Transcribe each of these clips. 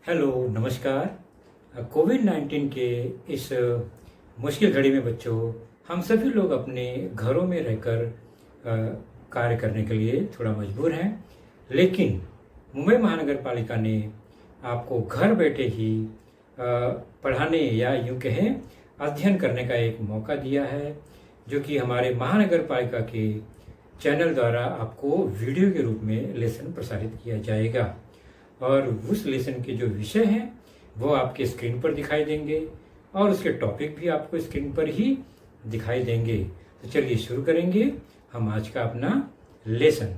Hello, नमस्कार। कोविड-19 के इस मुश्किल घड़ी में बच्चों, हम सभी लोग अपने घरों में रहकर कार्य करने के लिए थोड़ा मजबूर हैं। लेकिन मुंबई महानगर पालिका ने आपको घर बैठे ही पढ़ाने या यूँ कहें अध्ययन करने का एक मौका दिया है, जो कि हमारे महानगर पालिका के चैनल द्वारा आपको वीडियो के रूप में लेसन प्रसारित किया जाएगा। और उस लेसन के जो विषय हैं वो आपके स्क्रीन पर दिखाई देंगे और उसके टॉपिक भी आपको स्क्रीन पर ही दिखाई देंगे। तो चलिए शुरू करेंगे हम आज का अपना लेसन।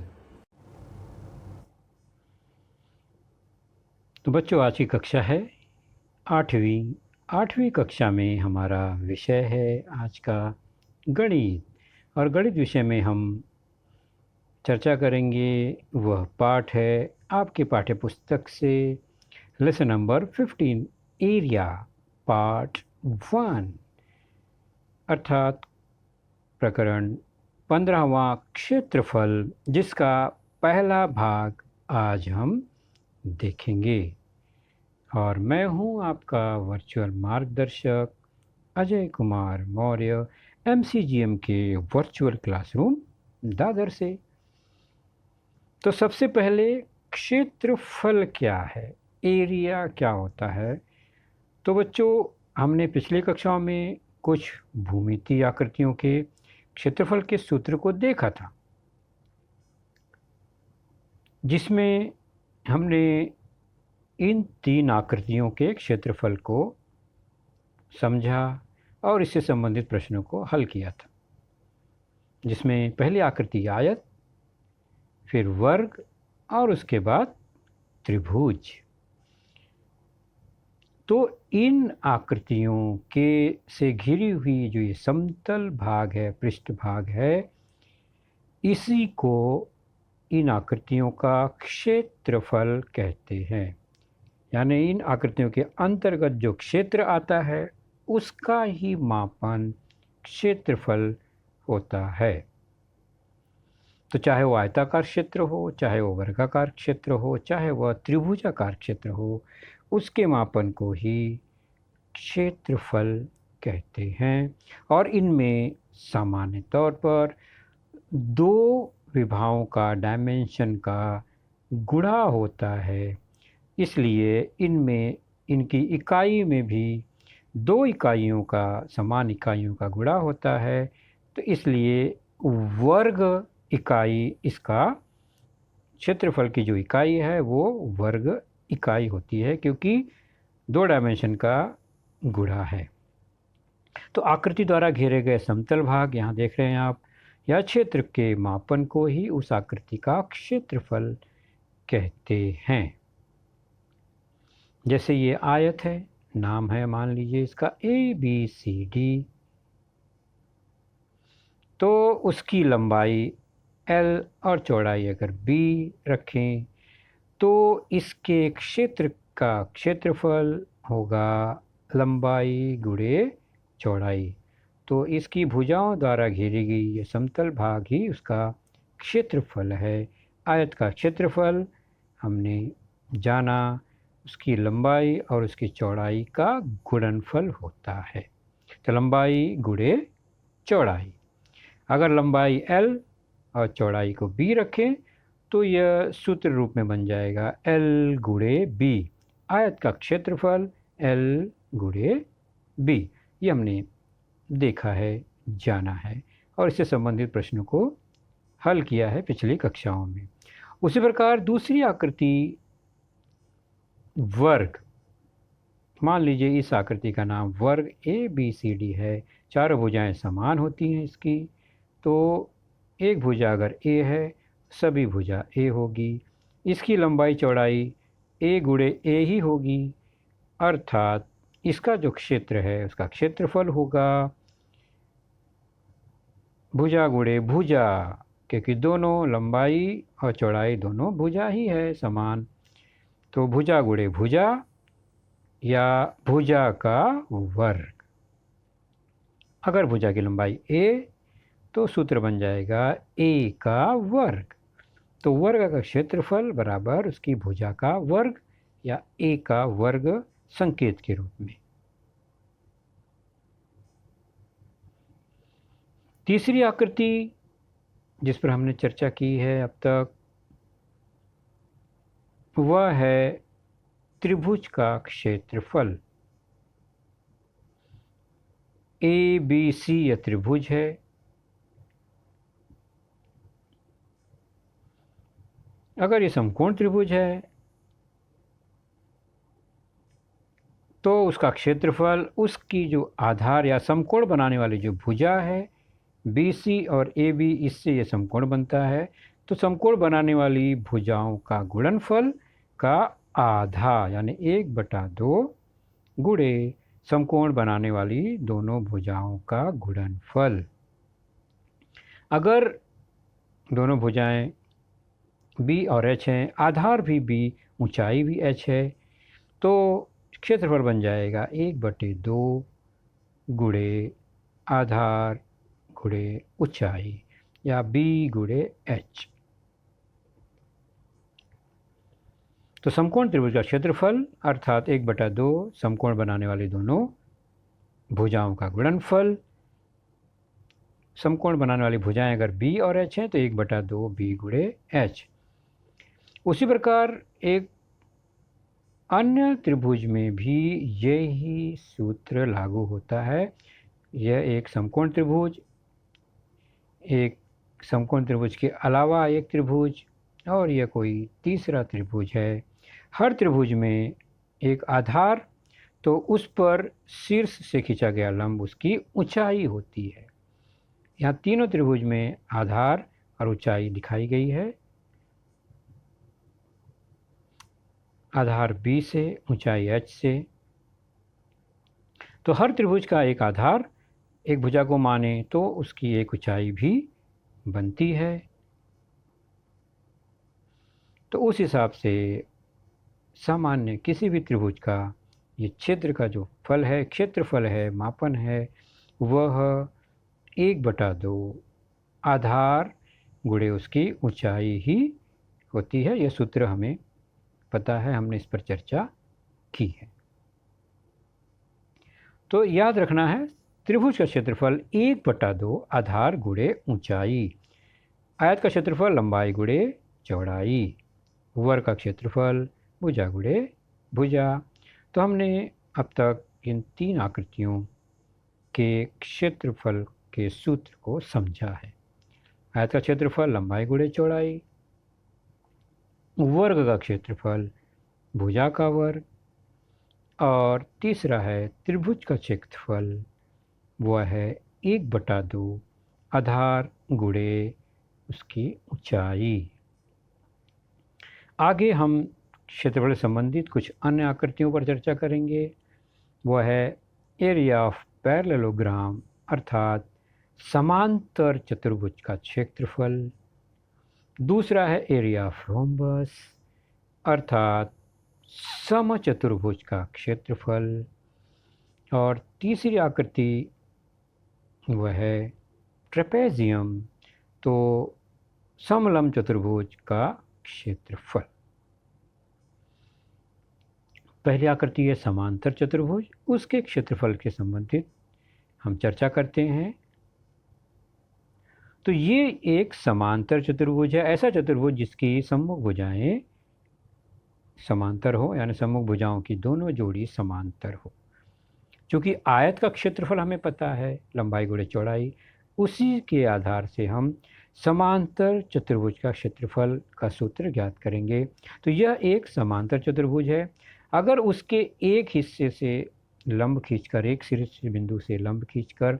तो बच्चों, आज की कक्षा है आठवीं कक्षा में हमारा विषय है आज का गणित। और गणित विषय में हम चर्चा करेंगे वह पाठ है आपके पाठ्य पुस्तक से लेसन नंबर 15 एरिया पार्ट 1 अर्थात प्रकरण 15वां क्षेत्रफल, जिसका पहला भाग आज हम देखेंगे। और मैं हूं आपका वर्चुअल मार्गदर्शक अजय कुमार मौर्य, MCGM के वर्चुअल क्लासरूम दादर से। तो सबसे पहले क्षेत्रफल क्या है, एरिया क्या होता है। तो बच्चों, हमने पिछली कक्षाओं में कुछ भूमितीय आकृतियों के क्षेत्रफल के सूत्र को देखा था, जिसमें हमने इन 3 आकृतियों के क्षेत्रफल को समझा और इससे संबंधित प्रश्नों को हल किया था, जिसमें पहली आकृति आयत, फिर वर्ग और उसके बाद त्रिभुज। तो इन आकृतियों के से घिरी हुई जो ये समतल भाग है, पृष्ठभाग है, इसी को इन आकृतियों का क्षेत्रफल कहते हैं। यानी इन आकृतियों के अंतर्गत जो क्षेत्र आता है उसका ही मापन क्षेत्रफल होता है। तो चाहे वो आयताकार क्षेत्र हो, चाहे वो वर्गाकार क्षेत्र हो, चाहे वह त्रिभुजाकार क्षेत्र हो, उसके मापन को ही क्षेत्रफल कहते हैं। और इनमें सामान्य तौर पर 2 विभागों का, डायमेंशन का गुणा होता है। इसलिए इनमें इनकी इकाई में भी 2 इकाइयों का, समान इकाइयों का गुणा होता है। तो इसलिए वर्ग इकाई, इसका क्षेत्रफल की जो इकाई है वो वर्ग इकाई होती है, क्योंकि 2 डायमेंशन का गुणा है। तो आकृति द्वारा घेरे गए समतल भाग यहाँ देख रहे हैं आप, या क्षेत्र के मापन को ही उस आकृति का क्षेत्रफल कहते हैं। जैसे ये आयत है, नाम है मान लीजिए इसका ABCD, तो उसकी लंबाई L और चौड़ाई अगर B रखें तो इसके क्षेत्र का क्षेत्रफल होगा लंबाई गुणे चौड़ाई। तो इसकी भुजाओं द्वारा घेरी गई ये समतल भाग ही उसका क्षेत्रफल है। आयत का क्षेत्रफल हमने जाना, उसकी लंबाई और उसकी चौड़ाई का गुणनफल होता है। तो लंबाई गुणे चौड़ाई, अगर लंबाई L और चौड़ाई को B रखें तो यह सूत्र रूप में बन जाएगा L गुणे B। आयत का क्षेत्रफल L गुणे B, ये हमने देखा है, जाना है और इससे संबंधित प्रश्नों को हल किया है पिछली कक्षाओं में। उसी प्रकार दूसरी आकृति वर्ग, मान लीजिए इस आकृति का नाम वर्ग ABCD है। चारों भुजाएं समान होती हैं इसकी, तो एक भुजा अगर A है, सभी भुजा A होगी। इसकी लंबाई चौड़ाई A गुणे A ही होगी, अर्थात इसका जो क्षेत्र है उसका क्षेत्रफल होगा भुजा गुणे भुजा, क्योंकि दोनों लंबाई और चौड़ाई दोनों भुजा ही है समान। तो भुजा गुणे भुजा या भुजा का वर्ग। अगर भुजा की लंबाई A तो सूत्र बन जाएगा A का वर्ग। तो वर्ग का क्षेत्रफल बराबर उसकी भुजा का वर्ग या ए का वर्ग संकेत के रूप में। तीसरी आकृति जिस पर हमने चर्चा की है अब तक वह है त्रिभुज का क्षेत्रफल। ए बी सी यह त्रिभुज है। अगर ये समकोण त्रिभुज है तो उसका क्षेत्रफल उसकी जो आधार या समकोण बनाने वाली जो भुजा है बी सी और ए बी, इससे ये समकोण बनता है। तो समकोण बनाने वाली भुजाओं का गुणनफल का आधा यानी 1/2 गुणे समकोण बनाने वाली दोनों भुजाओं का गुणनफल। अगर दोनों भुजाएं बी और एच हैं, आधार भी बी, ऊंचाई भी एच है, तो क्षेत्रफल बन जाएगा 1/2 गुणे आधार गुणे ऊंचाई या बी गुणे एच। तो समकोण त्रिभुज का क्षेत्रफल अर्थात 1/2 समकोण बनाने वाली दोनों भुजाओं का गुणनफल। समकोण बनाने वाली भुजाएं अगर बी और एच हैं तो 1/2 बी गुणे एच। उसी प्रकार एक अन्य त्रिभुज में भी यही सूत्र लागू होता है। यह एक समकोण त्रिभुज, एक समकोण त्रिभुज के अलावा एक त्रिभुज और यह कोई तीसरा त्रिभुज है। हर त्रिभुज में एक आधार तो उस पर शीर्ष से खींचा गया लंब उसकी ऊंचाई होती है। यहाँ तीनों त्रिभुज में आधार और ऊंचाई दिखाई गई है। आधार बी से, ऊंचाई एच से। तो हर त्रिभुज का एक आधार एक भुजा को माने तो उसकी एक ऊंचाई भी बनती है। तो उस हिसाब से सामान्य किसी भी त्रिभुज का ये क्षेत्र का जो फल है, क्षेत्रफल है, मापन है, वह 1/2 आधार गुणे उसकी ऊंचाई ही होती है। यह सूत्र हमें पता है, हमने इस पर चर्चा की है। तो याद रखना है त्रिभुज का क्षेत्रफल 1/2 आधार गुणे ऊंचाई, आयत का क्षेत्रफल लंबाई गुणे चौड़ाई, वर्ग का क्षेत्रफल भुजा गुणे भुजा। तो हमने अब तक इन तीन आकृतियों के क्षेत्रफल के सूत्र को समझा है। आयत का क्षेत्रफल लंबाई गुणे चौड़ाई, वर्ग का क्षेत्रफल भुजा का वर्ग, और तीसरा है त्रिभुज का क्षेत्रफल, वह है 1/2 आधार गुणे उसकी ऊंचाई। आगे हम क्षेत्रफल से संबंधित कुछ अन्य आकृतियों पर चर्चा करेंगे। वह है एरिया ऑफ पैरेललोग्राम अर्थात समांतर चतुर्भुज का क्षेत्रफल। दूसरा है एरिया ऑफ रोम्बस अर्थात समचतुर्भुज का क्षेत्रफल। और तीसरी आकृति वह है ट्रेपेजियम, तो समलंब चतुर्भुज का क्षेत्रफल। पहली आकृति है समांतर चतुर्भुज, उसके क्षेत्रफल के संबंधित हम चर्चा करते हैं। तो ये एक समांतर चतुर्भुज है, ऐसा चतुर्भुज जिसकी सम्मुख भुजाएं समांतर हो, यानी सम्मुख भुजाओं की दोनों जोड़ी समांतर हो। क्योंकि आयत का क्षेत्रफल हमें पता है लंबाई गुणे चौड़ाई, उसी के आधार से हम समांतर चतुर्भुज का क्षेत्रफल का सूत्र ज्ञात करेंगे। तो यह एक समांतर चतुर्भुज है। अगर उसके एक हिस्से से लंब खींचकर, एक शीर्ष बिंदु से लंब खींचकर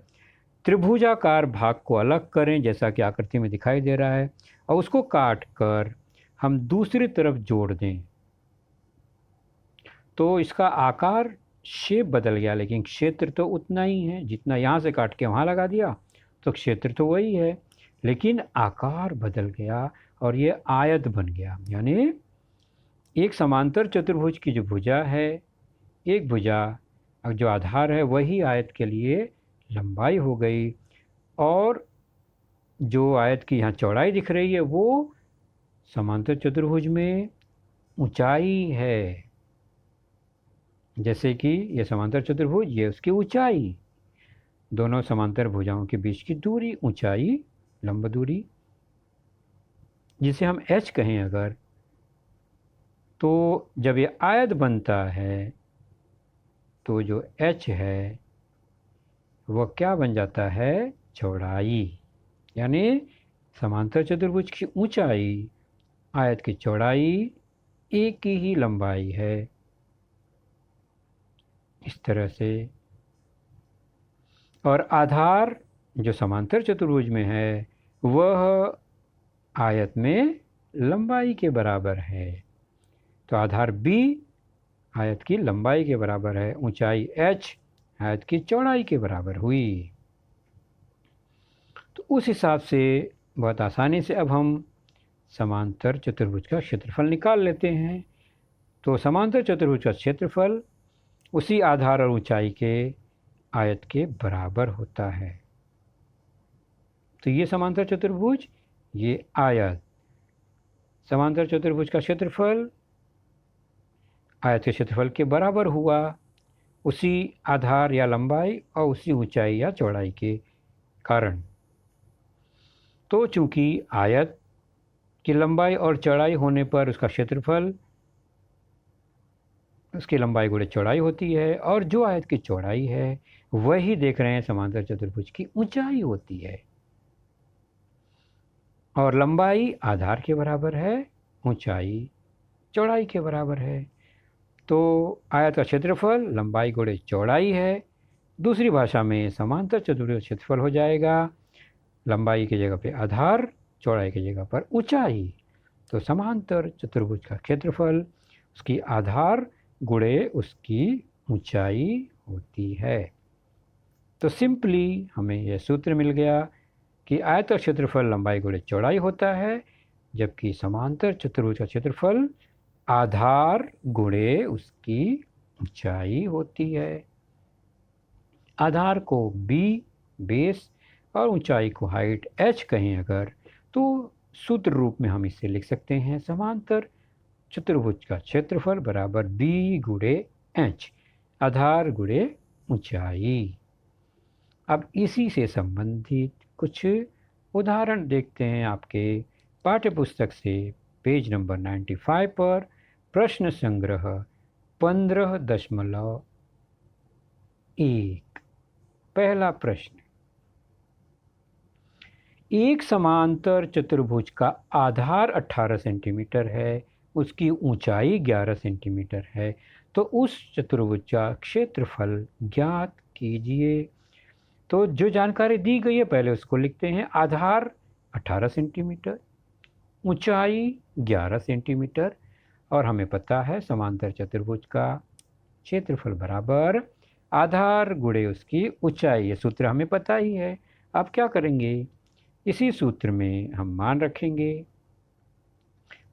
त्रिभुजाकार भाग को अलग करें, जैसा कि आकृति में दिखाई दे रहा है, और उसको काट कर हम दूसरी तरफ जोड़ दें तो इसका आकार, शेप बदल गया, लेकिन क्षेत्र तो उतना ही है। जितना यहाँ से काट के वहाँ लगा दिया तो क्षेत्र तो वही है, लेकिन आकार बदल गया और ये आयत बन गया। यानी एक समांतर चतुर्भुज की जो भुजा है, एक भुजा जो आधार है वही आयत के लिए लंबाई हो गई, और जो आयत की यहाँ चौड़ाई दिख रही है वो समांतर चतुर्भुज में ऊंचाई है। जैसे कि ये समांतर चतुर्भुज, ये उसकी ऊंचाई, दोनों समांतर भुजाओं के बीच की दूरी, ऊंचाई, लंब दूरी, जिसे हम h कहें अगर, तो जब ये आयत बनता है तो जो h है वह क्या बन जाता है, चौड़ाई। यानी समांतर चतुर्भुज की ऊंचाई आयत की चौड़ाई एक ही लंबाई है, इस तरह से। और आधार जो समांतर चतुर्भुज में है वह आयत में लंबाई के बराबर है। तो आधार b आयत की लंबाई के बराबर है, ऊंचाई h आयत की चौड़ाई के बराबर हुई। तो उस हिसाब से बहुत आसानी से अब हम समांतर चतुर्भुज का क्षेत्रफल निकाल लेते हैं। तो समांतर चतुर्भुज का क्षेत्रफल उसी आधार और ऊंचाई के आयत के बराबर होता है। तो ये समांतर चतुर्भुज, ये आयत, समांतर चतुर्भुज का क्षेत्रफल आयत के क्षेत्रफल के बराबर हुआ, उसी आधार या लंबाई और उसी ऊंचाई या चौड़ाई के कारण। तो चूंकि आयत की लंबाई और चौड़ाई होने पर उसका क्षेत्रफल उसकी लंबाई गुणे चौड़ाई होती है, और जो आयत की चौड़ाई है वही देख रहे हैं समांतर चतुर्भुज की ऊंचाई होती है। और लंबाई आधार के बराबर है, ऊंचाई चौड़ाई के बराबर है। तो आयत का क्षेत्रफल लंबाई गुणे चौड़ाई है। दूसरी भाषा में समांतर चतुर्भुज क्षेत्रफल हो जाएगा लंबाई की जगह पे आधार, चौड़ाई की जगह पर ऊंचाई। तो समांतर चतुर्भुज का क्षेत्रफल उसकी आधार गुणे उसकी ऊंचाई होती है। तो सिंपली हमें यह सूत्र मिल गया कि आयत का क्षेत्रफल लंबाई गुणे चौड़ाई होता है, जबकि समांतर चतुर्भुज का क्षेत्रफल आधार गुणे उसकी ऊंचाई होती है। आधार को b बेस और ऊंचाई को हाइट h कहें अगर, तो सूत्र रूप में हम इसे लिख सकते हैं, समांतर चतुर्भुज का क्षेत्रफल बराबर b गुणे h, आधार गुणे ऊंचाई। अब इसी से संबंधित कुछ उदाहरण देखते हैं। आपके पाठ्य पुस्तक से पेज नंबर 95 पर प्रश्न संग्रह 15.1। पहला प्रश्न, एक समांतर चतुर्भुज का आधार 18 सेंटीमीटर है, उसकी ऊंचाई 11 सेंटीमीटर है, तो उस चतुर्भुज का क्षेत्रफल ज्ञात कीजिए। तो जो जानकारी दी गई है पहले उसको लिखते हैं। आधार 18 सेंटीमीटर, ऊंचाई 11 सेंटीमीटर, और हमें पता है समांतर चतुर्भुज का क्षेत्रफल बराबर आधार गुणे उसकी ऊंचाई। ये सूत्र हमें पता ही है। अब क्या करेंगे, इसी सूत्र में हम मान रखेंगे।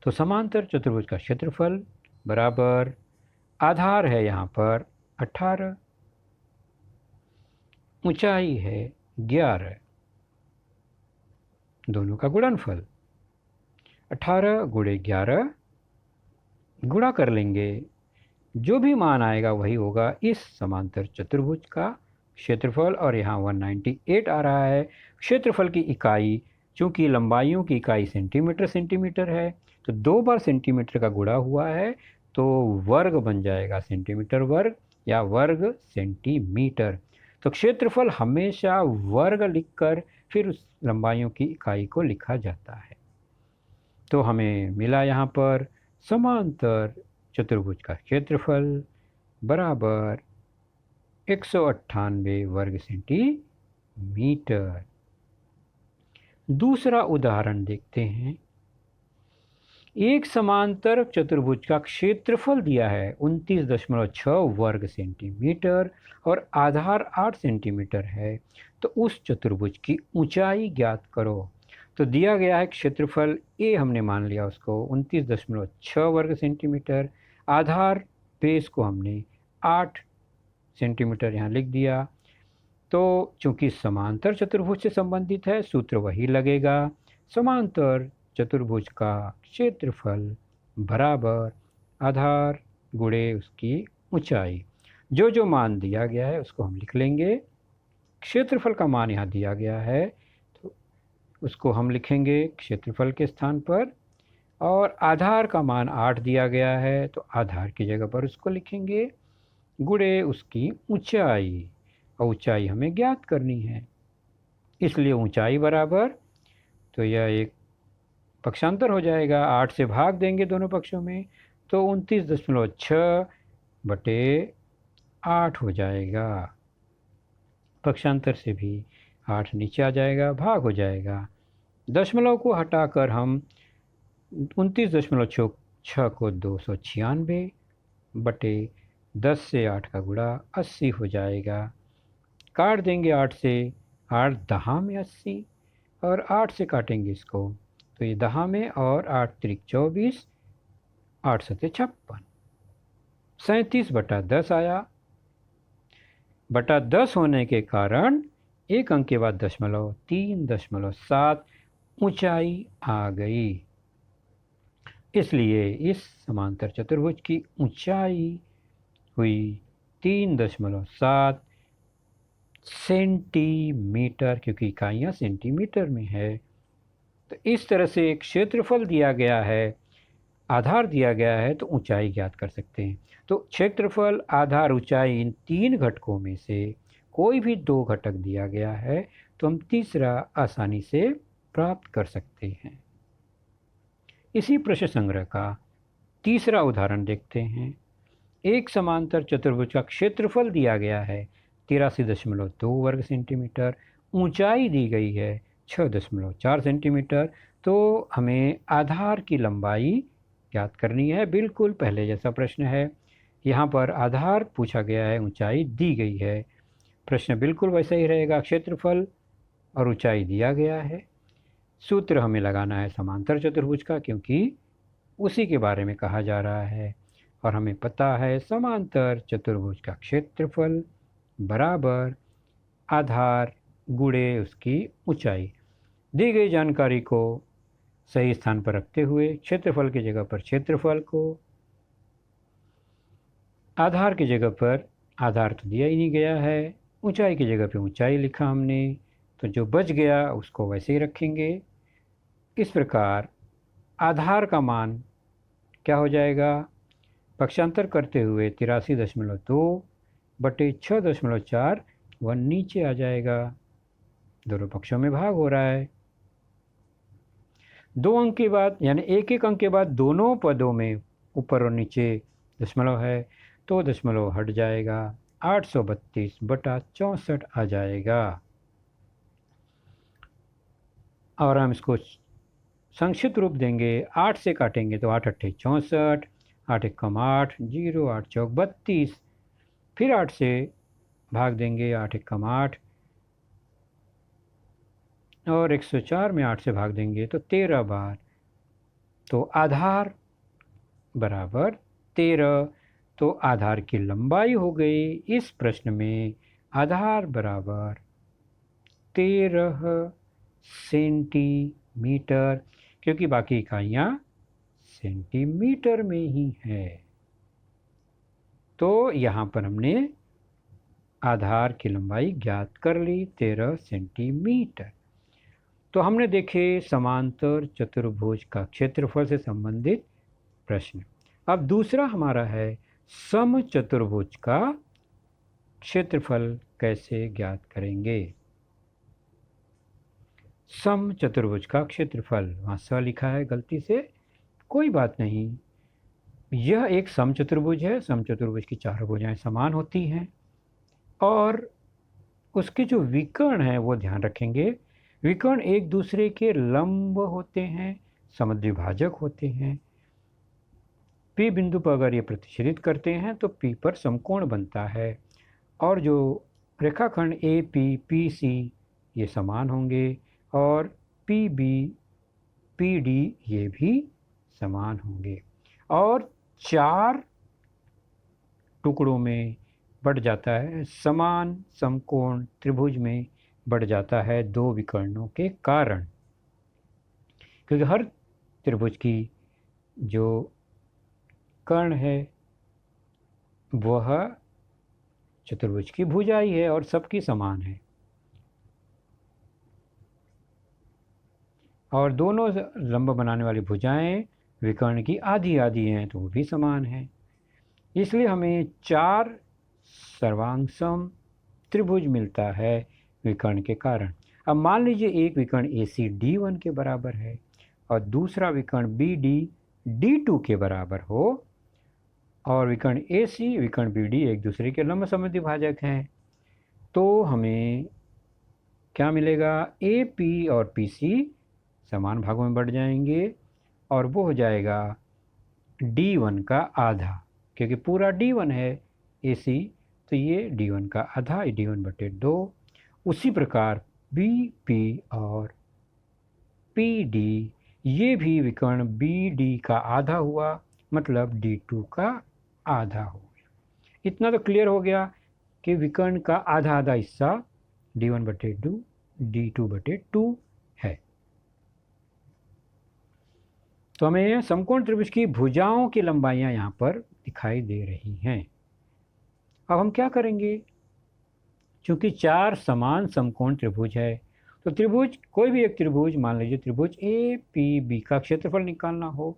तो समांतर चतुर्भुज का क्षेत्रफल बराबर आधार है यहाँ पर 18, ऊंचाई है 11, दोनों का गुणनफल 18 गुणे 11 गुणा कर लेंगे, जो भी मान आएगा वही होगा इस समांतर चतुर्भुज का क्षेत्रफल। और यहाँ 198 आ रहा है। क्षेत्रफल की इकाई, चूंकि लंबाइयों की इकाई सेंटीमीटर है, तो 2 बार सेंटीमीटर का गुणा हुआ है तो वर्ग बन जाएगा सेंटीमीटर वर्ग या वर्ग सेंटीमीटर। तो क्षेत्रफल हमेशा वर्ग लिखकर फिर उस लंबाइयों की इकाई को लिखा जाता है। तो हमें मिला यहाँ पर समांतर चतुर्भुज का क्षेत्रफल बराबर 198 वर्ग सेंटीमीटर। दूसरा उदाहरण देखते हैं। एक समांतर चतुर्भुज का क्षेत्रफल दिया है 29.6 वर्ग सेंटीमीटर और आधार 8 सेंटीमीटर है, तो उस चतुर्भुज की ऊंचाई ज्ञात करो। तो दिया गया है क्षेत्रफल ए, हमने मान लिया उसको 29.6 वर्ग सेंटीमीटर, आधार बेस को हमने 8 सेंटीमीटर यहाँ लिख दिया। तो चूंकि समांतर चतुर्भुज से संबंधित है सूत्र वही लगेगा, समांतर चतुर्भुज का क्षेत्रफल बराबर आधार गुणे उसकी ऊंचाई। जो जो मान दिया गया है उसको हम लिख लेंगे। क्षेत्रफल का मान यहाँ दिया गया है तो उसको हम लिखेंगे क्षेत्रफल के स्थान पर, और आधार का मान 8 दिया गया है तो आधार की जगह पर उसको लिखेंगे, गुणे उसकी ऊंचाई, और ऊंचाई हमें ज्ञात करनी है, इसलिए ऊंचाई बराबर, तो यह एक पक्षांतर हो जाएगा, 8 से भाग देंगे दोनों पक्षों में तो 29.6 बटे 8 हो जाएगा। पक्षांतर से भी 8 नीचे आ जाएगा, भाग हो जाएगा। दशमलव को हटाकर हम 29.6 को 296 बटे 10 से 8 का गुणा 80 हो जाएगा। काट देंगे 8 से, 8 दहा में 80, और 8 से काटेंगे इसको तो ये दहा में, और 8 त्रिक 24, 8 सते 56, 37 बटा 10 आया। बटा 10 होने के कारण एक अंक के बाद 3.7 ऊंचाई आ गई, इसलिए इस समांतर चतुर्भुज की ऊंचाई हुई 3.7 सेंटीमीटर, क्योंकि इकाइयाँ सेंटीमीटर में है। तो इस तरह से क्षेत्रफल दिया गया है, आधार दिया गया है, तो ऊंचाई ज्ञात कर सकते हैं। तो क्षेत्रफल, आधार, ऊंचाई, इन 3 घटकों में से कोई भी 2 घटक दिया गया है तो हम तीसरा आसानी से प्राप्त कर सकते हैं। इसी प्रश्न संग्रह का तीसरा उदाहरण देखते हैं। एक समांतर चतुर्भुज का क्षेत्रफल दिया गया है 83.2 वर्ग सेंटीमीटर, ऊंचाई दी गई है 6.4 सेंटीमीटर, तो हमें आधार की लंबाई ज्ञात करनी है। बिल्कुल पहले जैसा प्रश्न है, यहाँ पर आधार पूछा गया है, ऊंचाई दी गई है। प्रश्न बिल्कुल वैसा ही रहेगा, क्षेत्रफल और ऊंचाई दिया गया है। सूत्र हमें लगाना है समांतर चतुर्भुज का, क्योंकि उसी के बारे में कहा जा रहा है, और हमें पता है समांतर चतुर्भुज का क्षेत्रफल बराबर आधार गुणे उसकी ऊंचाई। दी गई जानकारी को सही स्थान पर रखते हुए क्षेत्रफल की जगह पर क्षेत्रफल को, आधार की जगह पर आधार तो दिया ही नहीं गया है, ऊंचाई की जगह पे ऊंचाई लिखा हमने, तो जो बच गया उसको वैसे ही रखेंगे। इस प्रकार आधार का मान क्या हो जाएगा, पक्षांतर करते हुए 83.2 बटे 6.4, वह नीचे आ जाएगा, दोनों पक्षों में भाग हो रहा है। 2 अंक के बाद, यानी एक एक अंक के बाद दोनों पदों में ऊपर और नीचे दशमलव है तो दशमलव हट जाएगा, 832 बटा 64 आ जाएगा। और हम इसको संक्षिप्त रूप देंगे, 8 से काटेंगे तो 8 अट्ठे 64, 8 एकम 8, 0, 8 चौक 32, फिर 8 से भाग देंगे, 8 एकम 8, और 104 में 8 से भाग देंगे तो 13 बार, तो आधार बराबर 13, तो आधार की लंबाई हो गई इस प्रश्न में आधार बराबर 13 सेंटीमीटर, क्योंकि बाकी इकाइयाँ सेंटीमीटर में ही है। तो यहाँ पर हमने आधार की लंबाई ज्ञात कर ली 13 सेंटीमीटर। तो हमने देखे समांतर चतुर्भुज का क्षेत्रफल से संबंधित प्रश्न। अब दूसरा हमारा है समचतुर्भुज का क्षेत्रफल कैसे ज्ञात करेंगे। समचतुर्भुज का क्षेत्रफल, वहाँ स लिखा है गलती से, कोई बात नहीं, यह एक समचतुर्भुज है। समचतुर्भुज की चारों भुजाएं समान होती हैं, और उसके जो विकर्ण हैं वो ध्यान रखेंगे। विकर्ण एक दूसरे के लंब होते हैं, समद्विभाजक होते हैं। P बिंदु पर अगर ये प्रतिच्छेदित करते हैं तो P पर समकोण बनता है, और जो रेखाखंड AP, PC ये समान होंगे, और PB, PD ये भी समान होंगे, और 4 टुकड़ों में बढ़ जाता है, समान समकोण त्रिभुज में बढ़ जाता है 2 विकर्णों के कारण, क्योंकि हर त्रिभुज की जो कर्ण है वह चतुर्भुज की भुजा ही है और सबकी समान है, और दोनों लंब बनाने वाली भुजाएं विकर्ण की आधी आधी हैं तो वो भी समान है। इसलिए हमें 4 सर्वांगसम त्रिभुज मिलता है विकर्ण के कारण। अब मान लीजिए एक विकर्ण AC D1 के बराबर है और दूसरा विकर्ण BD D2 के बराबर हो, और विकर्ण AC विकर्ण BD एक दूसरे के लंब समद्वि भाजक हैं, तो हमें क्या मिलेगा? AP और PC समान भागों में बढ़ जाएंगे और वो हो जाएगा D1 का आधा, क्योंकि पूरा D1 है AC, तो ये D1 का आधा, D1/2। उसी प्रकार BP और PD ये भी विकर्ण BD का आधा हुआ, मतलब D2 का आधा हो गया। इतना तो क्लियर हो गया कि विकर्ण का आधा आधा हिस्सा D1/2 D2/2 है। तो हमें समकोण त्रिभुज की भुजाओं की लंबाइयां यहाँ पर दिखाई दे रही हैं। अब हम क्या करेंगे? चूंकि 4 समान समकोण त्रिभुज है, तो त्रिभुज कोई भी एक त्रिभुज, मान लीजिए त्रिभुज APB का क्षेत्रफल निकालना हो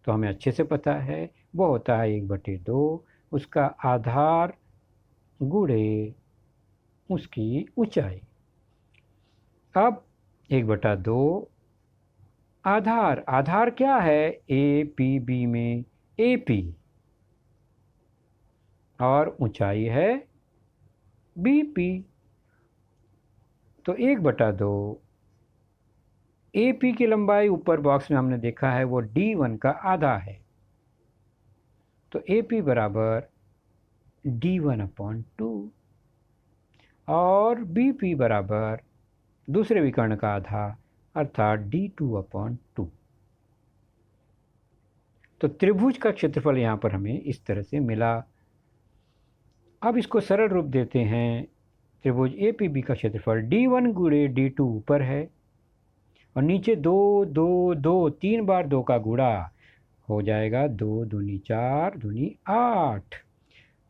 तो हमें अच्छे से पता है वो होता है 1/2 उसका आधार गुणे उसकी ऊंचाई। अब 1/2 आधार, आधार क्या है APB में? AP, और ऊंचाई है BP। तो 1/2 AP की लंबाई ऊपर बॉक्स में हमने देखा है वो D1 का आधा है, तो AP बराबर D1/2 और BP बराबर दूसरे विकर्ण का आधा अर्थात D2/2। तो त्रिभुज का क्षेत्रफल यहाँ पर हमें इस तरह से मिला। अब इसको सरल रूप देते हैं। त्रिभुज APB का क्षेत्रफल D1 गुणे D2 ऊपर है और नीचे 2 2 2 3 बार 2 का गुणा हो जाएगा, 2 दूनी 4 दूनी 8।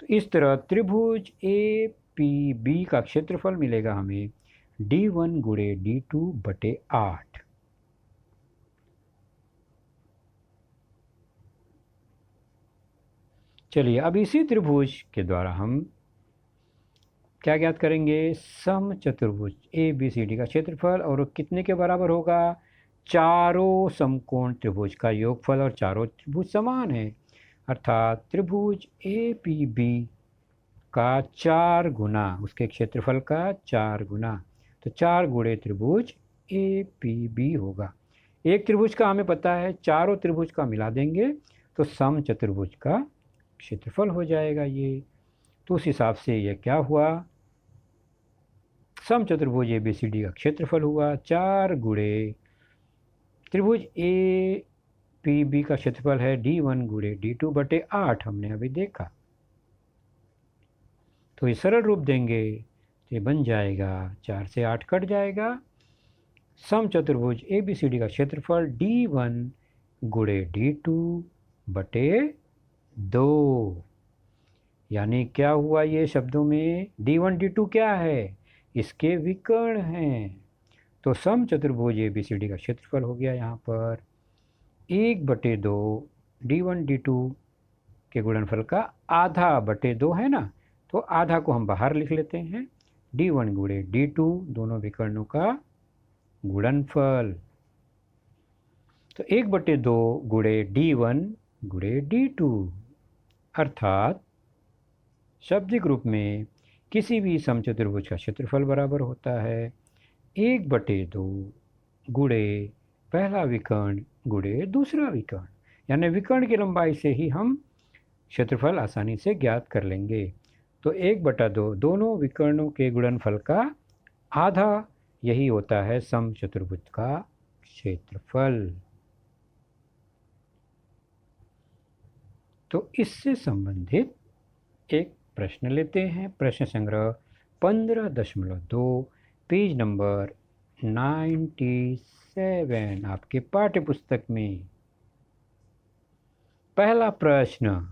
तो इस तरह त्रिभुज APB का क्षेत्रफल मिलेगा हमें D1 गुणे D2/8। चलिए अब इसी त्रिभुज के द्वारा हम क्या ज्ञात करेंगे? समचतुर्भुज ABCD का क्षेत्रफल, और कितने के बराबर होगा? चारों समकोण त्रिभुज का योगफल, और चारों त्रिभुज समान है, अर्थात त्रिभुज APB का 4 गुना उसके क्षेत्रफल का 4 गुना, तो 4 गुणे त्रिभुज APB होगा। एक त्रिभुज का हमें पता है, चारों त्रिभुज का मिला देंगे तो समचतुर्भुज का क्षेत्रफल हो जाएगा ये। तो उस हिसाब से यह क्या हुआ? समचतुर्भुज ABCD का क्षेत्रफल हुआ 4 गुणे त्रिभुज APB का क्षेत्रफल है D1 गुणे D2/8, हमने अभी देखा। तो ये सरल रूप देंगे तो ये बन जाएगा, 4 से 8 कट जाएगा। समचतुर्भुज ABCD का क्षेत्रफल D1 गुणे D2/2। यानी क्या हुआ ये शब्दों में? D1 D2 क्या है? इसके विकर्ण हैं। तो समचतुर्भुज ABCD का क्षेत्रफल हो गया यहाँ पर 1/2 D1 D2 के गुणनफल का आधा/2 है ना, तो आधा को हम बाहर लिख लेते हैं, D1 गुणे D2 दोनों विकर्णों का गुणनफल। तो 1/2 गुणे D1 गुणे D2, अर्थात शाब्दिक रूप में किसी भी समचतुर्भुज का क्षेत्रफल बराबर होता है 1/2 गुणे पहला विकर्ण गुणे दूसरा विकर्ण, यानी विकर्ण की लंबाई से ही हम क्षेत्रफल आसानी से ज्ञात कर लेंगे। तो 1/2 दोनों विकर्णों के गुणनफल का आधा, यही होता है समचतुर्भुज का क्षेत्रफल। तो इससे संबंधित एक प्रश्न लेते हैं। प्रश्न संग्रह 15.2 पेज नंबर 97 आपके पाठ्य पुस्तक में। पहला प्रश्न,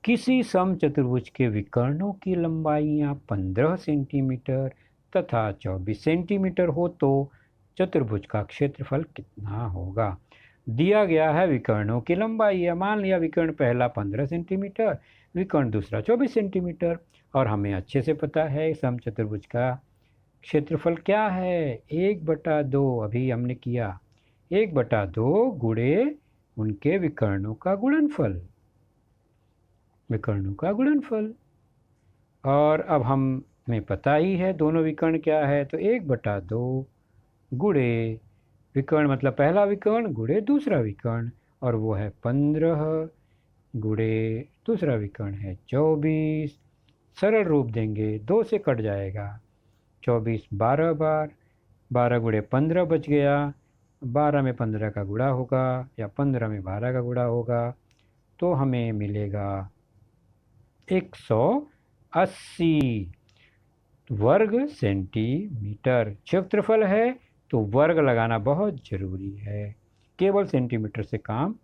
किसी समचतुर्भुज के विकर्णों की लंबाइयाँ 15 सेंटीमीटर तथा 24 सेंटीमीटर हो तो चतुर्भुज का क्षेत्रफल कितना होगा। दिया गया है विकर्णों की लंबाई है। मान लिया विकर्ण पहला 15 सेंटीमीटर, विकर्ण दूसरा 24 सेंटीमीटर, और हमें अच्छे से पता है समचतुर्भुज का क्षेत्रफल क्या है, 1/2। अभी हमने किया 1/2 गुणे उनके विकर्णों का गुणनफल, विकर्णों का गुणनफल। और अब हमें पता ही है दोनों विकर्ण क्या है, तो 1/2 गुणे विकर्ण मतलब पहला विकर्ण गुणे दूसरा विकर्ण, और वो है 15 गुणे दूसरा विकर्ण है 24। सरल रूप देंगे, 2 से कट जाएगा, 24 12 बार, 12 गुणे 15 बच गया, 12 में 15 का गुणा होगा या 15 में 12 का गुणा होगा, तो हमें मिलेगा 180 वर्ग सेंटीमीटर। क्षेत्रफल है तो वर्ग लगाना बहुत ज़रूरी है, केवल सेंटीमीटर से काम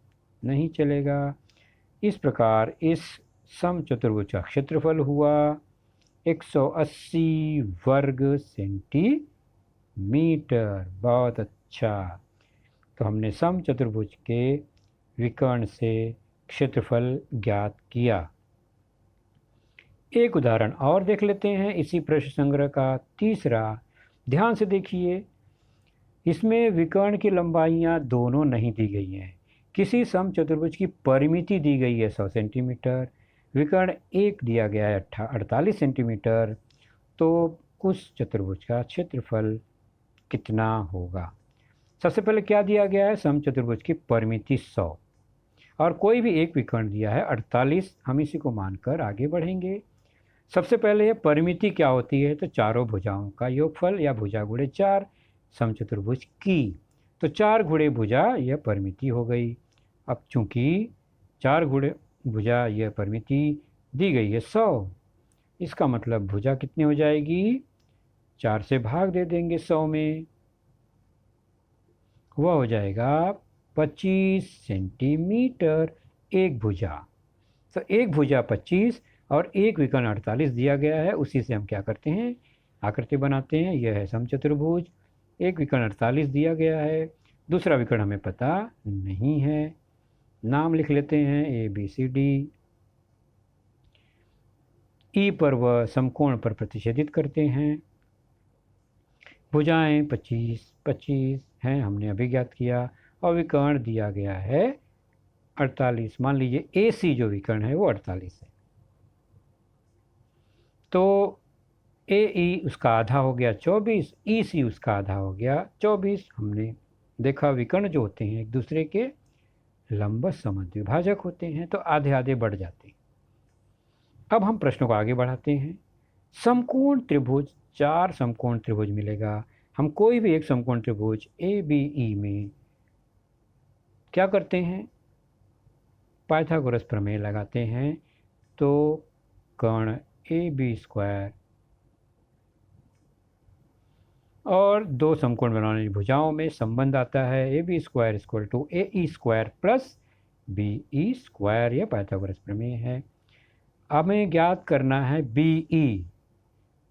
नहीं चलेगा। इस प्रकार इस समचतुर्भुज का क्षेत्रफल हुआ 180 वर्ग सेंटीमीटर। बहुत अच्छा, तो हमने समचतुर्भुज के विकर्ण से क्षेत्रफल ज्ञात किया। एक उदाहरण और देख लेते हैं इसी प्रश्न संग्रह का तीसरा। ध्यान से देखिए, इसमें विकर्ण की लंबाइयाँ दोनों नहीं दी गई हैं। किसी समचतुर्भुज की परिमिति दी गई है 100 सेंटीमीटर, विकर्ण एक दिया गया है 48 सेंटीमीटर, तो उस चतुर्भुज का क्षेत्रफल कितना होगा। सबसे पहले क्या दिया गया है, समचतुर्भुज की परिमिति 100 और कोई भी एक विकर्ण दिया है 48। हम इसी को मानकर आगे बढ़ेंगे। सबसे पहले ये परिमिति क्या होती है, तो चारों भुजाओं का योगफल या भुजा गुणे 4 समचतुर्भुज की, तो 4 गुणे भुजा यह परिमिति हो गई। अब चूंकि 4 गुणे भुजा यह परिमिति दी गई है 100, इसका मतलब भुजा कितनी हो जाएगी, 4 से भाग दे देंगे 100 में, वह हो जाएगा 25 सेंटीमीटर एक भुजा। तो एक भुजा 25 और एक विकर्ण 48 दिया गया है, उसी से हम क्या करते हैं, आकृति बनाते हैं। यह है समचतुर्भुज, एक विकर्ण 48 दिया गया है, दूसरा विकर्ण हमें पता नहीं है, नाम लिख लेते हैं ABCD। ई पर व समकोण पर प्रतिच्छेदित करते हैं। भुजाएं 25 25 हैं, हमने अभी ज्ञात किया, और विकर्ण दिया गया है 48। मान लीजिए AC जो विकर्ण है वो 48 है, तो AE उसका आधा हो गया 24, EC उसका आधा हो गया 24। हमने देखा विकर्ण जो होते हैं एक दूसरे के लंब समद्विभाजक होते हैं, तो आधे आधे बढ़ जाते हैं। अब हम प्रश्नों को आगे बढ़ाते हैं। समकोण त्रिभुज, 4 समकोण त्रिभुज मिलेगा। हम कोई भी एक समकोण त्रिभुज ABE में क्या करते हैं, पाइथागोरस प्रमेय लगाते हैं, तो कर्ण AB² और दो समकोण बनाने की भुजाओं में संबंध आता है AB² = AE² प्लस BE²। यह पाइथागोरस प्रमेय है। हमें ज्ञात करना है BE,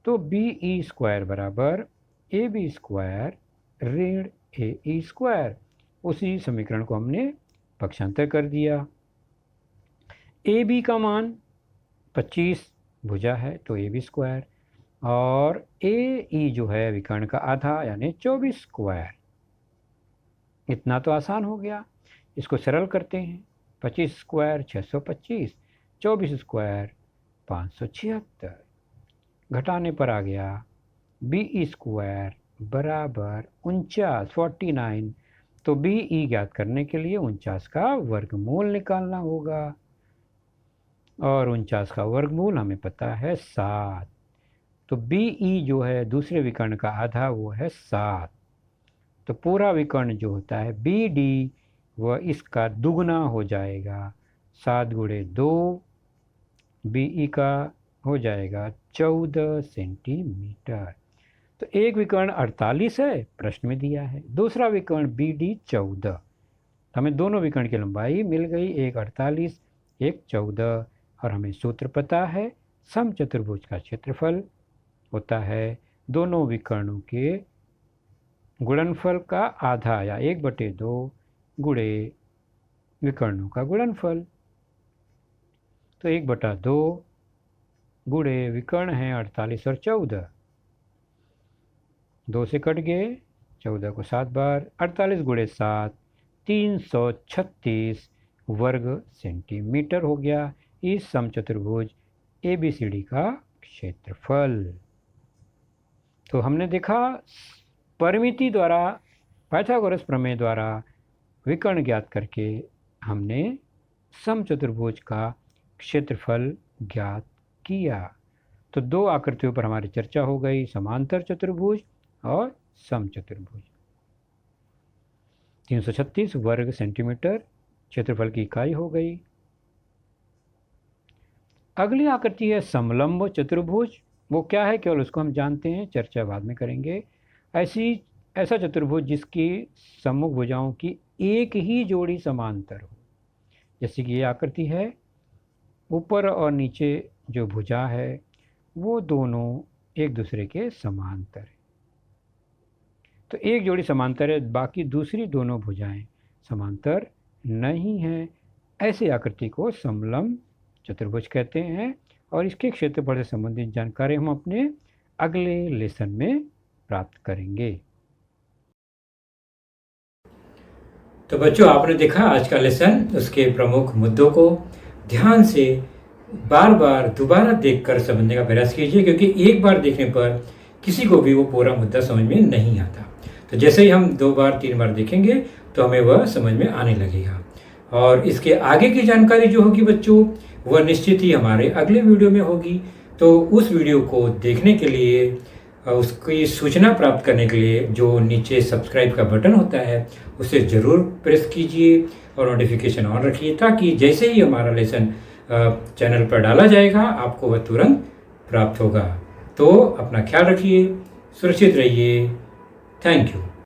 तो BE² बराबर AB² ऋण AE²। उसी समीकरण को हमने पक्षांतर कर दिया। AB का मान 25 भुजा है तो AB², और AE जो है विकर्ण का आधा यानी 24²। इतना तो आसान हो गया। इसको सरल करते हैं, 25² 625, 24² 576, घटाने पर आ गया BE² बराबर 49 49। तो BE ज्ञात करने के लिए 49 का वर्गमूल निकालना होगा, और 49 का वर्गमूल हमें पता है 7। तो BE जो है दूसरे विकर्ण का आधा, वो है 7। तो पूरा विकर्ण जो होता है BD वह इसका दुगना हो जाएगा, 7 गुणे 2, BE का हो जाएगा 14 सेंटीमीटर। तो एक विकर्ण 48 है, प्रश्न में दिया है, दूसरा विकर्ण BD 14। हमें दोनों विकर्ण की लंबाई मिल गई, एक 48 एक 14। और हमें सूत्र पता है। समचतुर्भुज का क्षेत्रफल होता है दोनों विकर्णों के गुणनफल का आधा या 1/2 गुणे विकर्णों का गुणनफल। तो 1/2 गुणे विकर्ण हैं 48 और 14, 2 से कट गए, 14 को 7 बार, 48 गुणे 7 336 वर्ग सेंटीमीटर हो गया इस समचतुर्भुज ABCD का क्षेत्रफल। तो हमने देखा परिमिति द्वारा, पाइथागोरस प्रमेय द्वारा विकर्ण ज्ञात करके हमने समचतुर्भुज का क्षेत्रफल ज्ञात किया। तो 2 आकृतियों पर हमारी चर्चा हो गई, समांतर चतुर्भुज और समचतुर्भुज। 336 वर्ग सेंटीमीटर क्षेत्रफल की इकाई हो गई। अगली आकृति है समलंब चतुर्भुज। वो क्या है केवल उसको हम जानते हैं, चर्चा बाद में करेंगे। ऐसा चतुर्भुज जिसकी सम्मुख भुजाओं की एक ही जोड़ी समांतर हो, जैसे कि ये आकृति है। ऊपर और नीचे जो भुजा है वो दोनों एक दूसरे के समांतर है। तो एक जोड़ी समांतर है, बाकी दूसरी दोनों भुजाएं समांतर नहीं हैं। ऐसी आकृति को समलंब चतुर्भुज कहते हैं। और इसके क्षेत्रफल से संबंधित जानकारी हम अपने अगले लेसन में प्राप्त करेंगे। तो बच्चों, आपने देखा आज का लेसन, उसके प्रमुख मुद्दों को ध्यान से बार बार दोबारा देखकर समझने का प्रयास कीजिए, क्योंकि एक बार देखने पर किसी को भी वो पूरा मुद्दा समझ में नहीं आता। तो जैसे ही हम 2 बार 3 बार देखेंगे तो हमें वह समझ में आने लगेगा। और इसके आगे की जानकारी जो होगी बच्चों, वह निश्चित ही हमारे अगले वीडियो में होगी। तो उस वीडियो को देखने के लिए, उसकी सूचना प्राप्त करने के लिए जो नीचे सब्सक्राइब का बटन होता है उसे ज़रूर प्रेस कीजिए और नोटिफिकेशन ऑन रखिए, ताकि जैसे ही हमारा लेसन चैनल पर डाला जाएगा आपको वह तुरंत प्राप्त होगा। तो अपना ख्याल रखिए, सुरक्षित रहिए। Thank you.